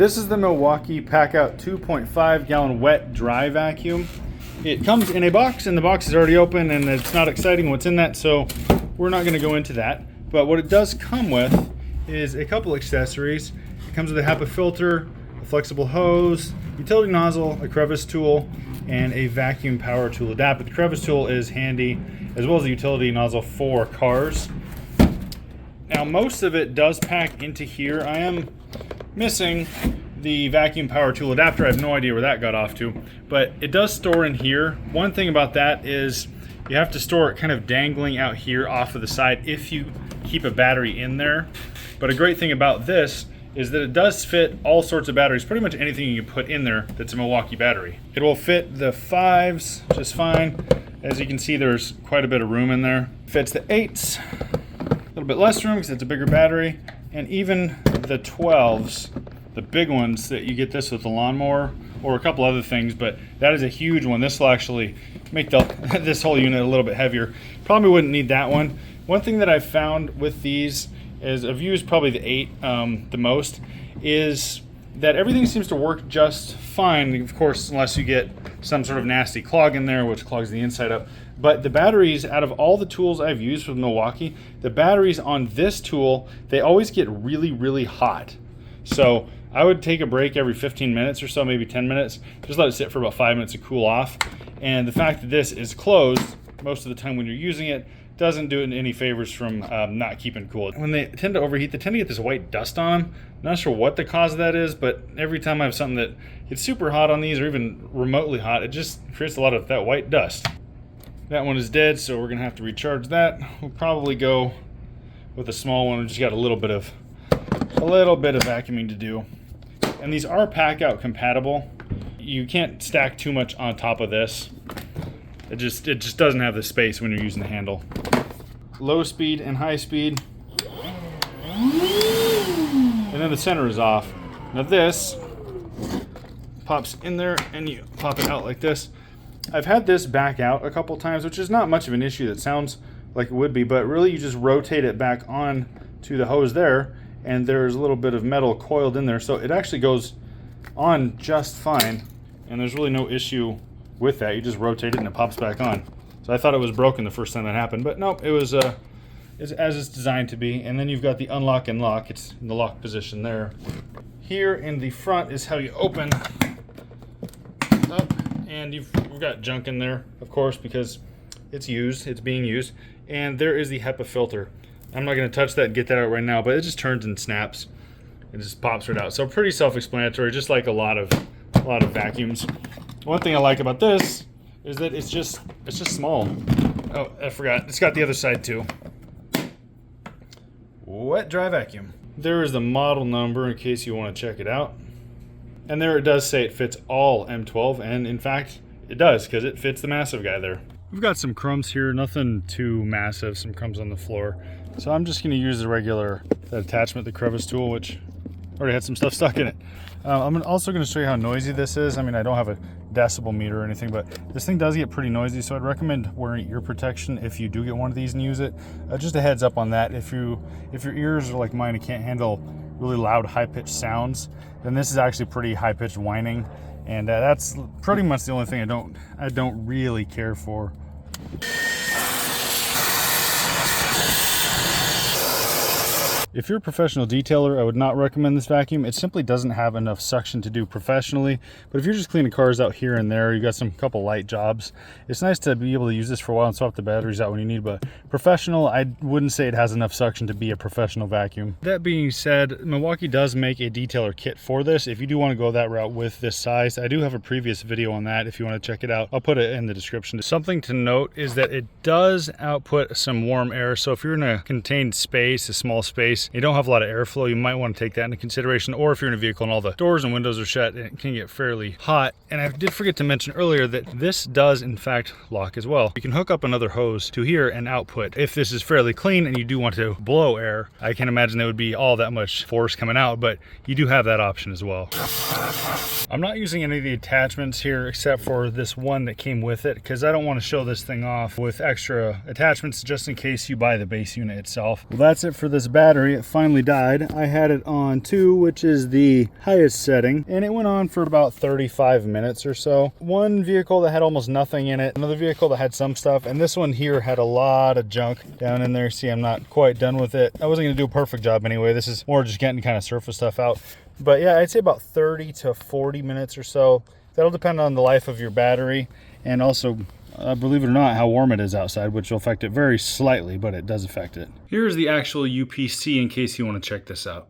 This is the Milwaukee PACKOUT 2.5 gallon wet dry vacuum. It comes in a box, and the box is already open, and it's not exciting what's in that, so we're not going to go into that. But what it does come with is a couple accessories. It comes with a HEPA filter, a flexible hose, utility nozzle, a crevice tool, and a vacuum power tool adapter. The crevice tool is handy, as well as the utility nozzle for cars. Now, most of it does pack into here. I am missing the vacuum power tool adapter. I have no idea where that got off to, but it does store in here. One thing about that is you have to store it kind of dangling out here off of the side if you keep a battery in there. But a great thing about this is that it does fit all sorts of batteries, pretty much anything you can put in there that's a Milwaukee battery. It will fit the 5s just fine. As you can see, there's quite a bit of room in there. Fits the 8s, a little bit less room because it's a bigger battery, and even the 12s, the big ones that you get this with the lawnmower or a couple other things, but that is a huge one. This will actually make this whole unit a little bit heavier. Probably wouldn't need that one. One thing that I've found with these is, I've used probably the 8 the most, is that everything seems to work just fine, of course, unless you get some sort of nasty clog in there, which clogs the inside up. But the batteries, out of all the tools I've used with Milwaukee, the batteries on this tool, they always get really, really hot. So I would take a break every 15 minutes or so, maybe 10 minutes, just let it sit for about 5 minutes to cool off. And the fact that this is closed most of the time when you're using it doesn't do it any favors from not keeping cool. When they tend to overheat, they tend to get this white dust on them. Not sure what the cause of that is, but every time I have something that gets super hot on these or even remotely hot, it just creates a lot of that white dust. That one is dead, so we're gonna have to recharge that. We'll probably go with a small one. We just got a little bit of vacuuming to do. And these are PACKOUT compatible. You can't stack too much on top of this. It just doesn't have the space when you're using the handle. Low speed and high speed. And then the center is off. Now this pops in there and you pop it out like this. I've had this back out a couple times, which is not much of an issue. That sounds like it would be, but really you just rotate it back on to the hose there, and there's a little bit of metal coiled in there, so it actually goes on just fine, and there's really no issue with that. You just rotate it and it pops back on. So I thought it was broken the first time that happened, but nope, it was as it's designed to be. And then you've got the unlock and lock. It's in the lock position there. Here in the front is how you open up, and we've got junk in there, of course, because it's being used. And there is the HEPA filter. I'm not going to touch that and get that out right now, but it just turns and snaps. It just pops right out. So pretty self-explanatory, just like a lot of vacuums. One thing I like about this is that it's just small. Oh, I forgot. It's got the other side too. Wet dry vacuum. There is the model number in case you want to check it out. And there it does say it fits all M12, and in fact, it does, because it fits the massive guy there. We've got some crumbs here, nothing too massive, some crumbs on the floor. So I'm just going to use the regular attachment, the crevice tool, which already had some stuff stuck in it. I'm also going to show you how noisy this is. I mean, I don't have a decibel meter or anything, but this thing does get pretty noisy, so I'd recommend wearing ear protection if you do get one of these and use it. Just a heads up on that. If your ears are like mine and can't handle really loud, high-pitched sounds, then this is actually pretty high-pitched whining, and that's pretty much the only thing I don't really care for. If you're a professional detailer, I would not recommend this vacuum. It simply doesn't have enough suction to do professionally. But if you're just cleaning cars out here and there, you got some couple light jobs, it's nice to be able to use this for a while and swap the batteries out when you need. But professional, I wouldn't say it has enough suction to be a professional vacuum. That being said, Milwaukee does make a detailer kit for this. If you do want to go that route with this size, I do have a previous video on that if you want to check it out. I'll put it in the description. Something to note is that it does output some warm air. So if you're in a contained space, a small space, you don't have a lot of airflow, you might want to take that into consideration. Or if you're in a vehicle and all the doors and windows are shut, it can get fairly hot. And I did forget to mention earlier that this does in fact lock as well. You can hook up another hose to here and output. If this is fairly clean and you do want to blow air, I can't imagine there would be all that much force coming out, but you do have that option as well. I'm not using any of the attachments here except for this one that came with it, because I don't want to show this thing off with extra attachments just in case you buy the base unit itself. Well, that's it for this battery. battery. It finally died. I had it on 2, which is the highest setting, and it went on for about 35 minutes or so. One vehicle that had almost nothing in it, another vehicle that had some stuff, and this one here had a lot of junk down in there. See, I'm not quite done with it. I wasn't gonna do a perfect job anyway. This is more just getting kind of surface stuff out. But yeah, I'd say about 30 to 40 minutes or so. That'll depend on the life of your battery, and also believe it or not, how warm it is outside, which will affect it very slightly, but it does affect it. Here's the actual UPC in case you want to check this out.